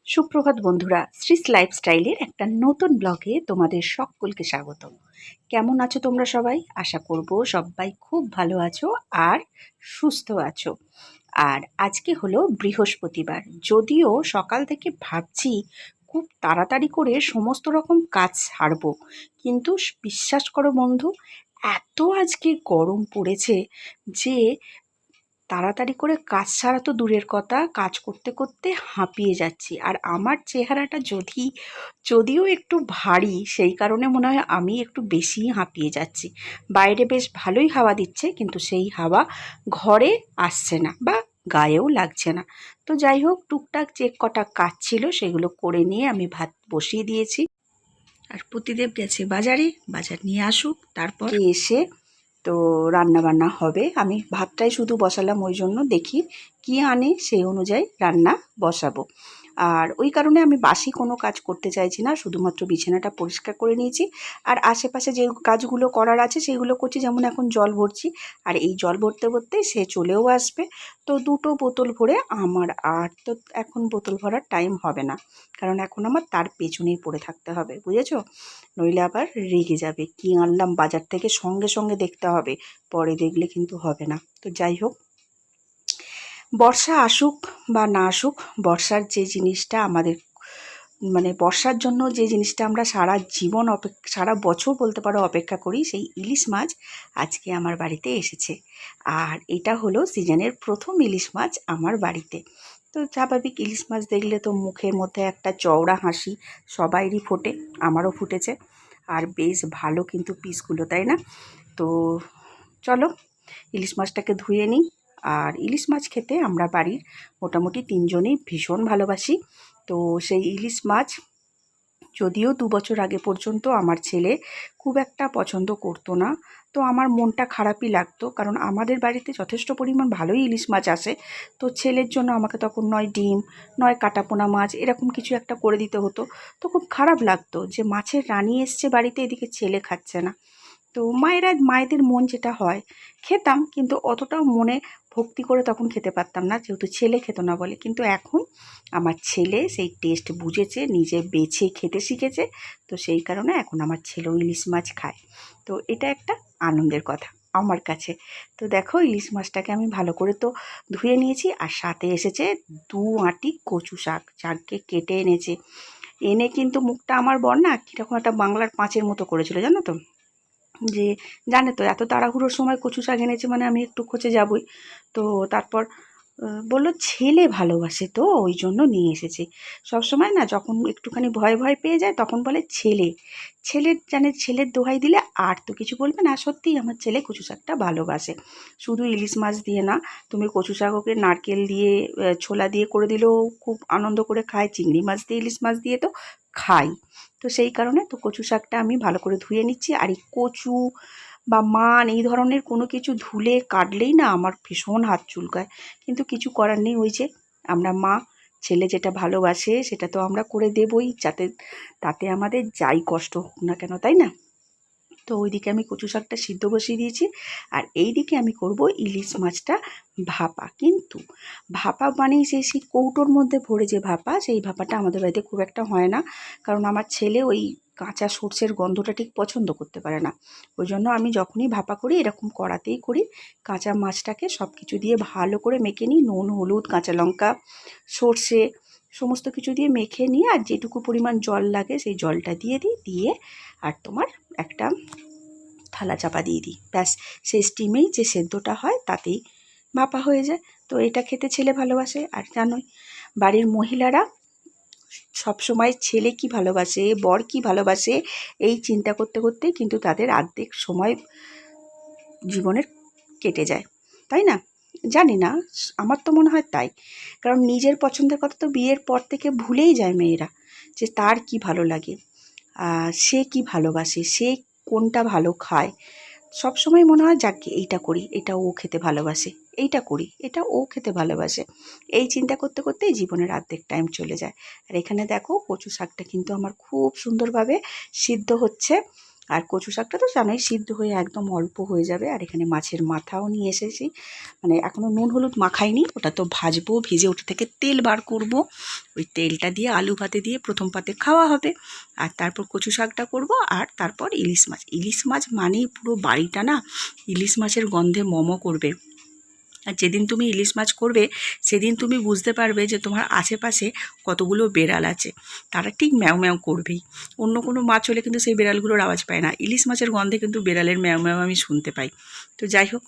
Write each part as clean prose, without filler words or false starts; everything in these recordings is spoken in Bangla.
সুপ্রভাত বন্ধুরা, শ্রীস লাইফস্টাইলের একটা নতুন ব্লগে তোমাদের সকলকে স্বাগত। কেমন আছো তোমরা সবাই? আশা করব সবাই খুব ভালো আছো আর সুস্থ আছো। আর আজকে হলো বৃহস্পতিবার, যদিও সকাল থেকে ভাবছি খুব তাড়াতাড়ি করে সমস্ত রকম কাজ ছাড়বো, কিন্তু বিশ্বাস করো বন্ধু, এত আজকে গরম পড়েছে যে তাড়াতাড়ি করে কাজ ছাড়া তো দূরের কথা, কাজ করতে করতে হাঁপিয়ে যাচ্ছি। আর আমার চেহারাটা যদিও একটু ভারী, সেই কারণে মনে হয় আমি একটু বেশিই হাঁপিয়ে যাচ্ছি। বাইরে বেশ ভালোই হাওয়া দিচ্ছে, কিন্তু সেই হাওয়া ঘরে আসছে না বা গায়েও লাগছে না। তো যাই হোক, টুকটাক যে কটা কাজ ছিল সেগুলো করে নিয়ে আমি ভাত বসিয়ে দিয়েছি। আর প্রতিদেব গেছে বাজারে, বাজার নিয়ে আসুক, তারপর এসে তো রান্না বান্না হবে। আমি ভাতটাই শুধু বসালাম, ওই জন্য দেখি কী আনে সেই অনুযায়ী রান্না বসাবো। আর ওই কারণে আমি বাসি কোনো কাজ করতে চাইছি না, শুধুমাত্র বিছানাটা পরিষ্কার করে নিয়েছি। আর আশেপাশে যে কাজগুলো করার আছে সেগুলো করছি, যেমন এখন জল ভরছি। আর এই জল ভরতে ভরতেই সে চলেও আসবে। তো দুটো বোতল ভরে আমার আর তো এখন বোতল ভরার টাইম হবে না, কারণ এখন আমার তার পেছনেই পড়ে থাকতে হবে, বুঝেছো? নইলে আবার রেগে যাবে, কি আনলাম বাজার থেকে সঙ্গে সঙ্গে দেখতে হবে, পরে দেখলে কিন্তু হবে না। তো যাই হোক, বর্ষা আসুক বা না আসুক, বর্ষার যে জিনিসটা আমাদের বর্ষার জন্য যে জিনিসটা আমরা সারা জীবন সারা বছর বলতে পারো অপেক্ষা করি, সেই ইলিশ মাছ আজকে আমার বাড়িতে এসেছে। আর এটা হলো সিজনের প্রথম ইলিশ মাছ আমার বাড়িতে। তো স্বাভাবিক, ইলিশ মাছ দেখলে তো মুখের মধ্যে একটা চওড়া হাসি সবাইরই ফোটে, আমারও ফুটেছে। আর বেশ ভালো কিন্তু পিসগুলো, তাই না? তো চলো ইলিশ মাছটাকে ধুয়ে নিই। আর ইলিশ মাছ খেতে আমরা বাড়ির মোটামুটি তিনজনেই ভীষণ ভালোবাসি। তো সেই ইলিশ মাছ যদিও 2 বছর আগে পর্যন্ত আমার ছেলে খুব একটা পছন্দ করতো না, তো আমার মনটা খারাপই লাগতো, কারণ আমাদের বাড়িতে যথেষ্ট পরিমাণ ভালোই ইলিশ মাছ আসে। তো ছেলের জন্য আমাকে তখন নয় ডিম, নয় কাটাপোনা মাছ, এরকম কিছু একটা করে দিতে হতো। তো খুব খারাপ লাগতো যে মাছের রানী এসছে বাড়িতে, এদিকে ছেলে খাচ্ছে না। তো মায়েদের মন যেটা হয়, খেতাম, কিন্তু অতটাও মনে ভক্তি করে তখন খেতে পারতাম না, যেহেতু ছেলে খেত না বলে। কিন্তু এখন আমার ছেলে সেই টেস্ট বুঝেছে, নিজে বেছে খেতে শিখেছে। তো সেই কারণে এখন আমার ছেলেও ইলিশ মাছ খায়। তো এটা একটা আনন্দের কথা আমার কাছে। তো দেখো, ইলিশ মাছটাকে আমি ভালো করে তো ধুয়ে নিয়েছি, আর সাথে এসেছে 2 আঁটি কচু শাক, শাককে কেটে এনেছে। এনে কিন্তু মুখটা আমার বর না কীরকম একটা বাংলার পাঁচের মতো করেছিল, জানো তো? যে জানে তো এত তাড়াহুড়োর সময় কচু শাক এনেছে মানে আমি একটু খচে যাবই। তো তারপর বলল ছেলে ভালোবাসে তো ওই জন্য নিয়ে এসেছি। সবসময় না যখন একটুখানি ভয় ভয় পেয়ে যায় তখন বলে ছেলের দোহাই দিলে আর তো কিছু বলবে না। সত্যিই আমার ছেলে কচু শাকটা ভালোবাসে। শুধু ইলিশ মাছ দিয়ে না, তুমি কচু শাক ওকে নারকেল দিয়ে ছোলা দিয়ে করে দিলেও খুব আনন্দ করে খায়, চিংড়ি মাছ দিয়ে ইলিশ মাছ দিয়ে তো খাই। তো সেই কারণে তো কচু শাকটা আমি ভালো করে ধুয়ে নিচ্ছি। আর এই কচু বা মান এই ধরনের কোনো কিছু ধুলে কাটলেই না আমার ভীষণ হাত চুলকায়, কিন্তু কিছু করার নেই। ওই যে আমরা মা, ছেলে যেটা ভালোবাসে সেটা তো আমরা করে দেবই, তাতে আমাদের যাই কষ্ট হোক না কেন, তাই না? তো ওইদিকে আমি কচু শাকটা সিদ্ধ বসিয়ে দিয়েছি, আর এই দিকে আমি করব ইলিশ মাছটা ভাপা। কিন্তু ভাপা মানেই সেই কৌটোর মধ্যে ভরে যে ভাপা, সেই ভাপাটা আমাদের বাড়িতে খুব একটা হয় না, কারণ আমার ছেলে ওই কাঁচা সর্ষের গন্ধটা ঠিক পছন্দ করতে পারে না। ওই জন্য আমি যখনই ভাপা করি এরকম কড়াতেই করি। কাঁচা মাছটাকে সব কিছু দিয়ে ভালো করে মেখে নিই, নুন, হলুদ, কাঁচা লঙ্কা, সর্ষে, সমস্ত কিছু দিয়ে মেখে নিয়ে আর যেটুকু পরিমাণ জল লাগে সেই জলটা দিয়ে দিই। দিয়ে আর তোমার একটা থালা চাপা দিয়ে দিই, ব্যাস সেই স্টিমেই যে সেদ্ধটা হয় তাতেই ভাপা হয়ে যায়। তো এটা খেতে ছেলে ভালোবাসে। আর জানোই বাড়ির মহিলারা সবসময় ছেলে কি ভালোবাসে, বর কি ভালোবাসে, এই চিন্তা করতে করতেই কিন্তু তাদের অর্ধেক সময় জীবনের কেটে যায়, তাই না? জানি না, আমার তো মনে হয় তাই। কারণ নিজের পছন্দের কথা তো বিয়ের পর থেকে ভুলেই যায় মেয়েরা, যে তার কি ভালো লাগে, সে কি ভালোবাসে, সে কোনটা ভালো খায়। সবসময় মনে হয় যাকে এইটা করি, এটা ও খেতে ভালোবাসে, এইটা করি, এটা ও খেতে ভালোবাসে। এই চিন্তা করতে করতেই জীবনের অর্ধেক টাইম চলে যায়। আর এখানে দেখো কচু শাকটা কিন্তু আমার খুব সুন্দরভাবে সিদ্ধ হচ্ছে। আর কচু শাকটা তো জানোই সিদ্ধ হয়ে একদম অল্প হয়ে যাবে। আর এখানে মাছের মাথাও নিয়ে এসেছি, মানে এখনও নুন হলুদ মাখাইনি, ওটা তো ভাজবো, ভেজে ওটা থেকে তেল বার করব। ওই তেলটা দিয়ে আলু ভাতে দিয়ে প্রথম পাতে খাওয়া হবে। আর তারপর কচু শাকটা করব, আর তারপর ইলিশ মাছ। ইলিশ মাছ মানেই পুরো বাড়িটা না ইলিশ মাছের গন্ধে মমো করবে। আর যেদিন তুমি ইলিশ মাছ করবে সেদিন তুমি বুঝতে পারবে যে তোমার আশেপাশে কতগুলো বেড়াল আছে, তারা ঠিক ম্যাও ম্যাও করবেই। অন্য কোনো মাছ হলে কিন্তু সেই বেড়ালগুলোর আওয়াজ পায় না, ইলিশ মাছের গন্ধে কিন্তু বেড়ালের ম্যাও ম্যাও আমি শুনতে পাই। তো যাই হোক,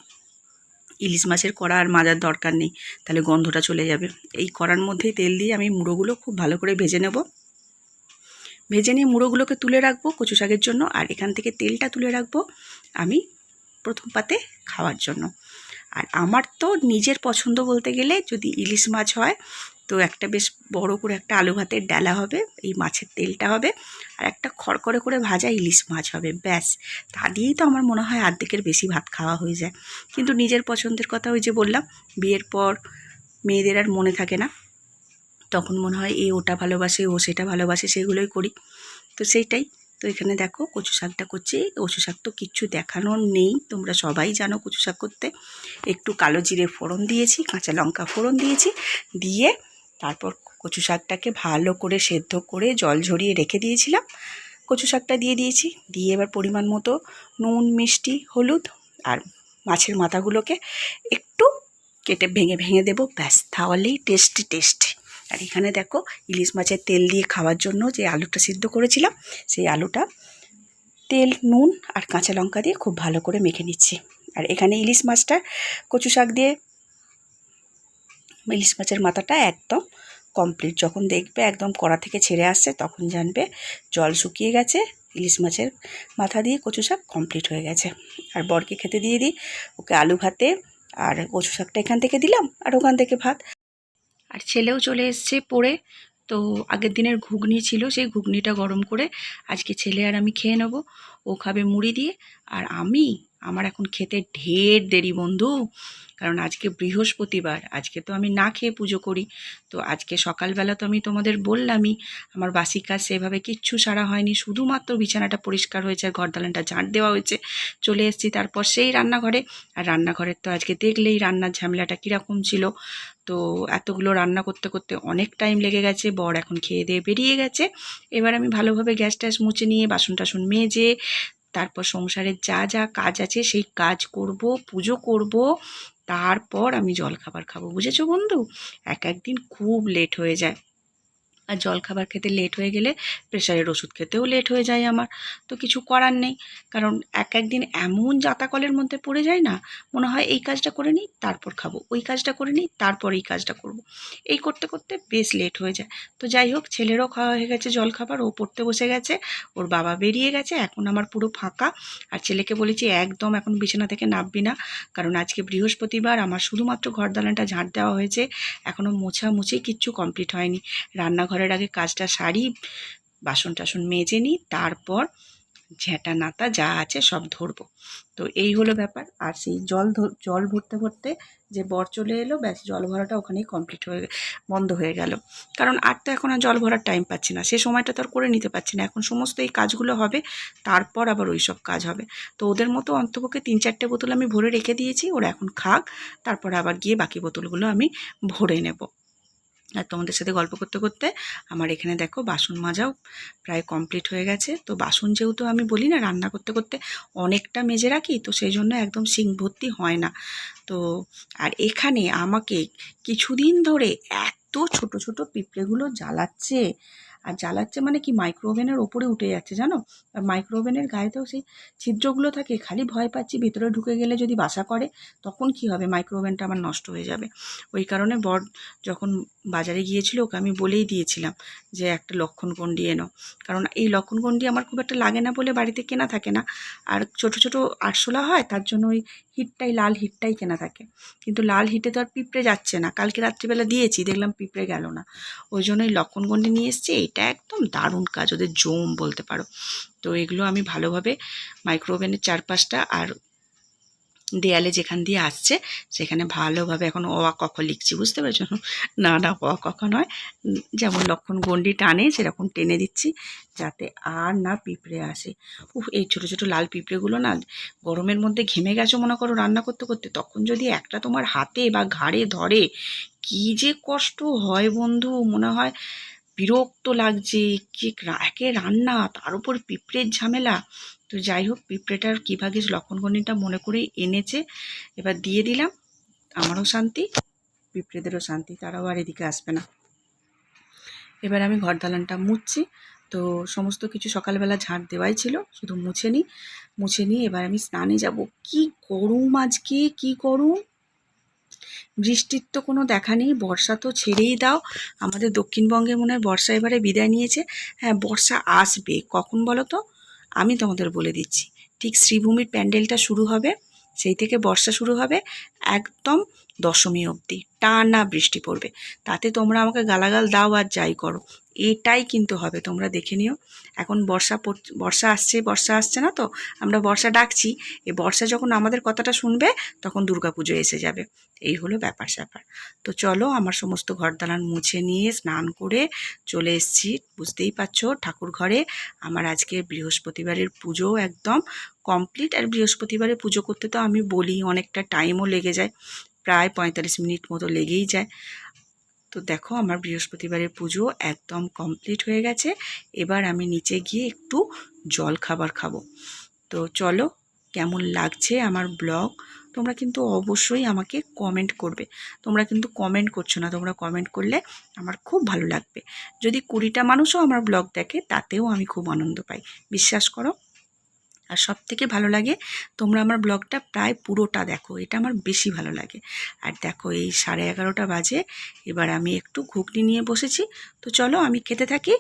ইলিশ মাছের কড়া আর মাজার দরকার নেই, তাহলে গন্ধটা চলে যাবে। এই কড়ার মধ্যেই তেল দিয়ে আমি মুড়োগুলো খুব ভালো করে ভেজে নেব। ভেজে নিয়ে মুড়োগুলোকে তুলে রাখবো কচু শাকের জন্য, আর এখান থেকে তেলটা তুলে রাখবো আমি প্রথম পাতে খাওয়ার জন্য। আর আমার তো নিজের পছন্দ বলতে গেলে যদি ইলিশ মাছ হয় তো একটা বেশ বড় করে একটা আলু ভাতের ডালা হবে, এই মাছের তেলটা হবে, আর একটা খড়খড়ে করে ভাজা ইলিশ মাছ হবে, ব্যাস। তা দিয়েই তো আমার মনে হয় অর্ধেকের বেশি ভাত খাওয়া হয়ে যায়। কিন্তু নিজের পছন্দের কথা ওই যে বললাম, বিয়ের পর মেয়েদের আর মনে থাকে না, তখন মনে হয় এ ওটা ভালোবাসে, ও সেটা ভালোবাসে, সেগুলোই করি। তো সেইটাই। তো এখানে দেখো কচু শাকটা করছি। কচু শাক তো কিচ্ছু দেখানোর নেই, তোমরা সবাই জানো কচু শাক করতে। একটু কালো জিরে ফোড়ন দিয়েছি, কাঁচা লঙ্কা ফোড়ন দিয়েছি, দিয়ে তারপর কচু শাকটাকে ভালো করে সেদ্ধ করে জল ঝরিয়ে রেখে দিয়েছিলাম। কচু শাকটা দিয়ে দিয়েছি, দিয়ে এবার পরিমাণ মতো নুন, মিষ্টি, হলুদ আর মাছের মাথাগুলোকে একটু কেটে ভেঙে ভেঙে দেবো, ব্যাস, তাহলেই টেস্টি টেস্টি। আর এখানে দেখো ইলিশ মাছের তেল দিয়ে খাওয়ার জন্য যে আলুটা সিদ্ধ করেছিলাম, সেই আলুটা তেল, নুন আর কাঁচা লঙ্কা দিয়ে খুব ভালো করে মেখে নিচ্ছি। আর এখানে ইলিশ মাছটা কচু শাক দিয়ে ইলিশ মাছের মাথাটা একদম কমপ্লিট। যখন দেখবে একদম কড়া থেকে ছেড়ে আসছে তখন জানবে জল শুকিয়ে গেছে, ইলিশ মাছের মাথা দিয়ে কচু শাক কমপ্লিট হয়ে গেছে। আর বরকে খেতে দিয়ে দিই, ওকে আলু ভাতে আর কচু শাকটা এখান থেকে দিলাম, আর ওখান থেকে ভাত। আর ছেলেও চলে এসছে পড়ে। তো আগের দিনের ঘুগনি ছিল, সেই ঘুগনিটা গরম করে আজকে ছেলে আর আমি খেয়ে নেব। ও খাবে মুড়ি দিয়ে, আর আমার এখন খেতে ঢের দেরি বন্ধু, কারণ আজকে বৃহস্পতিবার। আজকে তো আমি না খেয়ে পুজো করি। তো আজকে সকালবেলা তো আমি তোমাদের বললামই আমার বাসি কাজ সেভাবে কিচ্ছু সারা হয়নি, শুধুমাত্র বিছানাটা পরিষ্কার হয়েছে আর ঘর দালানটা ঝাঁট দেওয়া হয়েছে। চলে এসেছি তারপর সেই রান্নাঘরে। আর রান্নাঘরের তো আজকে দেখলেই রান্নার ঝামেলাটা কীরকম ছিল। তো এতগুলো রান্না করতে করতে অনেক টাইম লেগে গেছে। বর এখন খেয়ে দিয়ে বেরিয়ে গেছে। এবার আমি ভালোভাবে গ্যাস ট্যাস মুছে নিয়ে বাসন টাসন মেজে তারপর সংসারের যা যা কাজ আছে সেই কাজ করব, পুজো করব, তারপর আমি জলখাবার খাবো। বুঝেছো বন্ধু, এক একদিন খুব লেট হয়ে যায়। আর জলখাবার খেতে লেট হয়ে গেলে প্রেশারের ওষুধ খেতেও লেট হয়ে যায় আমার। তো কিছু করার নেই, কারণ এক একদিন এমন জাতাকলের মধ্যে পড়ে যায় না, মনে হয় এই কাজটা করে নিই তারপর খাবো, ওই কাজটা করে নিই তারপর এই কাজটা করব। এই করতে করতে বেশ লেট হয়ে যায়। তো যাই হোক, ছেলেরও খাওয়া হয়ে গেছে জলখাবার, ও পড়তে বসে গেছে, ওর বাবা বেরিয়ে গেছে, এখন আমার পুরো ফাঁকা। আর ছেলেকে বলেছি একদম এখন বিছানা থেকে নামবি না, কারণ আজকে বৃহস্পতিবার, আমার শুধুমাত্র ঘর দালানটা ঝাঁট দেওয়া হয়েছে, এখনও মোছামুছি কিচ্ছু কমপ্লিট হয়নি। রান্নাঘরের আগে কাজটা সারি, বাসন টাসন মেজে নিই, তারপর ঝেঁটা নাতা যা আছে সব ধরবো। তো এই হলো ব্যাপার। আর সেই জল ভরতে ভরতে যে বর চলে এলো, ব্যাস জল ভরাটা ওখানেই কমপ্লিট বন্ধ হয়ে গেল। কারণ আর তো এখন আর জল ভরার টাইম পাচ্ছি না, সে সময়টা তো আর করে নিতে পারছি না। এখন সমস্ত এই কাজগুলো হবে, তারপর আবার ওই সব কাজ হবে। তো ওদের মতো অন্তপক্ষে 3-4টে বোতল আমি ভরে রেখে দিয়েছি, ওরা এখন খাক, তারপর আবার গিয়ে বাকি বোতলগুলো আমি ভরে নেব। আর তোমাদের সাথে গল্প করতে করতে আমার এখানে দেখো বাসন মাজাও প্রায় কমপ্লিট হয়ে গেছে। তো বাসন যেহেতু আমি বলি না রান্না করতে করতে অনেকটা মেজে রাখি, তো সেই জন্য একদম সিঙ্ক ভর্তি হয় না। তো আর এখানে আমাকে কিছুদিন ধরে এত ছোট ছোট পিঁপড়েগুলো জ্বালাচ্ছে। আর জ্বালাচ্ছে মানে কি, মাইক্রো ওভেনের ওপরে উঠে যাচ্ছে জানো। আর মাইক্রো ওভেনের গায়েতেও সেই ছিদ্রগুলো থাকে, খালি ভয় পাচ্ছি ভিতরে ঢুকে গেলে যদি বাসা করে তখন কি হবে, মাইক্রো ওভেনটা আমার নষ্ট হয়ে যাবে। ওই কারণে বর যখন বাজারে গিয়েছিল ওকে আমি বলেই দিয়েছিলাম যে একটা লক্ষণগণ্ডি এনো, কারণ এই লক্ষণগণ্ডি আমার খুব একটা লাগে না বলে বাড়িতে কেনা থাকে না। আর ছোট ছোট আরশোলা হয়, তার জন্য ওই হিটটাই, লাল হিটটাই কেনা থাকে। কিন্তু লাল হিটে তো আর পিঁপড়ে যাচ্ছে না, কালকে রাত্রিবেলা দিয়েছি দেখলাম পিঁপড়ে গেল না, ওই জন্য ওই লক্ষণগণ্ডি নিয়ে এসছি। এটা একদম দারুণ কাজ, ওদের জম বলতে পারো। তো এগুলো আমি ভালোভাবে মাইক্রো ওভেনের চারপাশটা আর দেয়ালে যেখান দিয়ে আসছে সেখানে ভালোভাবে এখন অ আ ক খ লিখছি, বুঝতে পেরেছো? না না, অ আ ক খ নয়, যেমন লক্ষণ গণ্ডি টানে সেরকম টেনে দিচ্ছি যাতে আর না পিঁপড়ে আসে। এই ছোটো ছোটো লাল পিঁপড়েগুলো না গরমের মধ্যে ঘেমে গেছো মনে করো রান্না করতে করতে, তখন যদি একটা তোমার হাতে বা ঘাড়ে ধরে কি যে কষ্ট হয় বন্ধু, মনে হয় বিরক্ত লাগছে, যে একে রান্না তার উপর পিঁপড়ের ঝামেলা। তো যাই হোক, পিঁপড়েটার কী ভাগিস লক্ষণগণিটা মনে করেই এনেছে, এবার দিয়ে দিলাম, আমারও শান্তি, পিঁপড়েদেরও শান্তি, তারাও আর এদিকে আসবে না। এবার আমি ঘর দালানটা মুছছি, তো সমস্ত কিছু সকালবেলা ঝাঁট দেওয়াই ছিল, শুধু মুছে নিয়ে এবার আমি স্নানে যাব। কি গরম আজকে, কি গরম! বৃষ্টির তো কোনো দেখা নেই, বর্ষা তো ছেড়েই দাও। আমাদের দক্ষিণবঙ্গে মনে হয় বর্ষা এবারে বিদায় নিয়েছে। হ্যাঁ, বর্ষা আসবে কখন বলো তো? আমি তোমাদের বলে দিচ্ছি, ঠিক শ্রীভূমির প্যান্ডেলটা শুরু হবে, সেই থেকে বর্ষা শুরু হবে, একদম দশমী অবধি টানা বৃষ্টি পড়বে। তাতে তোমরা আমাকে গালাগাল দাও আর যাই করো, এটাই কিন্তু হবে, তোমরা দেখে নিও। এখন বর্ষা আসছে না তো, আমরা বর্ষা ডাকছি, এই বর্ষা যখন আমাদের কথাটা শুনবে তখন দুর্গাপুজো এসে যাবে। এই হলো ব্যাপার স্যাপার। তো চলো, আমার সমস্ত ঘর দালান মুছে নিয়ে স্নান করে চলে এসেছি, বুঝতেই পারছো, ঠাকুর ঘরে। আমার আজকে বৃহস্পতিবারের পুজো একদম কমপ্লিট। আর বৃহস্পতিবারে পুজো করতে তো আমি বলি অনেকটা টাইমও লেগে যায়, প্রায় 45 মিনিট মতো লেগেই যায়। তো দেখো, আমার বৃহস্পতিবারের পুজো একদম কমপ্লিট হয়ে গেছে। এবার আমি নিচে গিয়ে একটু জল খাবার খাবো। তো চলো, কেমন লাগছে আমার ব্লগ তোমরা কিন্তু অবশ্যই আমাকে কমেন্ট করবে। তোমরা কিন্তু কমেন্ট করছো না, তোমরা কমেন্ট করলে আমার খুব ভালো লাগবে। যদি 20টা মানুষও আমার ব্লগ দেখে তাতেও আমি খুব আনন্দ পাই, বিশ্বাস করো। আর সবথেকে ভালো লাগে তোমরা আমার ব্লগটা প্রায় পুরোটা দেখো, এটা আমার বেশি ভালো লাগে। আর দেখো, এই 11:30 বাজে, এবার আমি একটু ঘুগনি নিয়ে বসেছি। তো চলো আমি খেতে থাকি,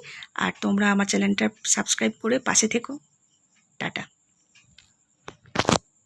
আর তোমরা আমার চ্যানেলটা সাবস্ক্রাইব করে পাশে থেকো। টাটা।